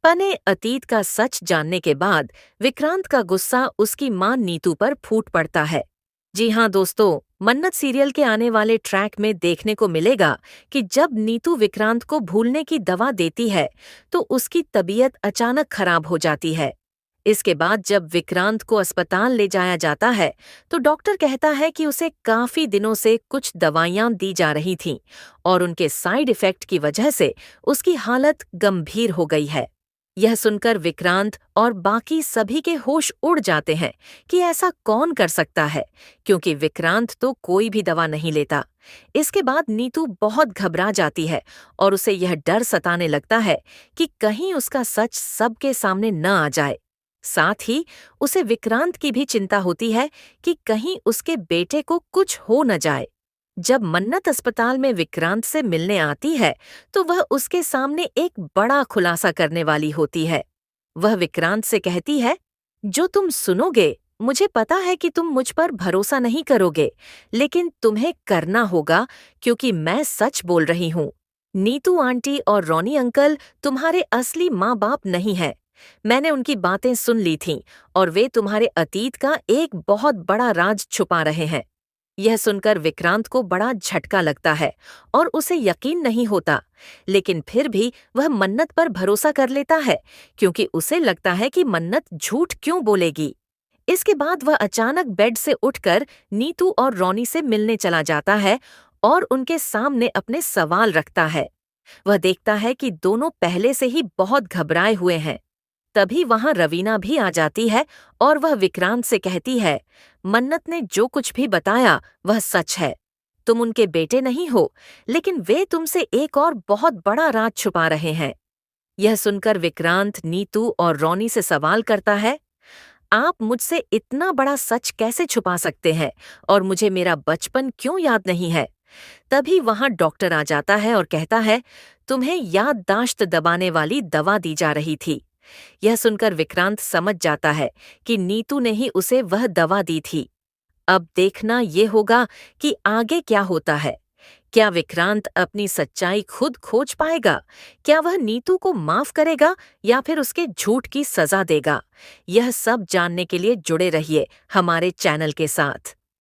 पने अतीत का सच जानने के बाद विक्रांत का गुस्सा उसकी मां नीतू पर फूट पड़ता है। जी हाँ दोस्तों, मन्नत सीरियल के आने वाले ट्रैक में देखने को मिलेगा कि जब नीतू विक्रांत को भूलने की दवा देती है तो उसकी तबीयत अचानक खराब हो जाती है। इसके बाद जब विक्रांत को अस्पताल ले जाया जाता है तो डॉक्टर कहता है कि उसे काफी दिनों से कुछ दवाइयां दी जा रही थीं और उनके साइड इफेक्ट की वजह से उसकी हालत गंभीर हो गई है। यह सुनकर विक्रांत और बाकी सभी के होश उड़ जाते हैं कि ऐसा कौन कर सकता है, क्योंकि विक्रांत तो कोई भी दवा नहीं लेता। इसके बाद नीतू बहुत घबरा जाती है और उसे यह डर सताने लगता है कि कहीं उसका सच सबके सामने न आ जाए। साथ ही उसे विक्रांत की भी चिंता होती है कि कहीं उसके बेटे को कुछ हो न जाए। जब मन्नत अस्पताल में विक्रांत से मिलने आती है तो वह उसके सामने एक बड़ा खुलासा करने वाली होती है। वह विक्रांत से कहती है, जो तुम सुनोगे, मुझे पता है कि तुम मुझ पर भरोसा नहीं करोगे, लेकिन तुम्हें करना होगा क्योंकि मैं सच बोल रही हूँ। नीतू आंटी और रॉनी अंकल तुम्हारे असली माँ बाप नहीं हैं। मैंने उनकी बातें सुन ली थीं और वे तुम्हारे अतीत का एक बहुत बड़ा राज छुपा रहे हैं। यह सुनकर विक्रांत को बड़ा झटका लगता है और उसे यकीन नहीं होता, लेकिन फिर भी वह मन्नत पर भरोसा कर लेता है क्योंकि उसे लगता है कि मन्नत झूठ क्यों बोलेगी। इसके बाद वह अचानक बेड से उठकर नीतू और रॉनी से मिलने चला जाता है और उनके सामने अपने सवाल रखता है। वह देखता है कि दोनों पहले से ही बहुत घबराए हुए हैं। तभी वहां रवीना भी आ जाती है और वह विक्रांत से कहती है, मन्नत ने जो कुछ भी बताया वह सच है। तुम उनके बेटे नहीं हो, लेकिन वे तुमसे एक और बहुत बड़ा राज छुपा रहे हैं। यह सुनकर विक्रांत नीतू और रॉनी से सवाल करता है, आप मुझसे इतना बड़ा सच कैसे छुपा सकते हैं और मुझे मेरा बचपन क्यों याद नहीं है? तभी वहां डॉक्टर आ जाता है और कहता है, तुम्हें याददाश्त दबाने वाली दवा दी जा रही थी। यह सुनकर विक्रांत समझ जाता है कि नीतू ने ही उसे वह दवा दी थी। अब देखना ये होगा कि आगे क्या होता है। क्या विक्रांत अपनी सच्चाई खुद खोज पाएगा? क्या वह नीतू को माफ करेगा या फिर उसके झूठ की सजा देगा? यह सब जानने के लिए जुड़े रहिए हमारे चैनल के साथ।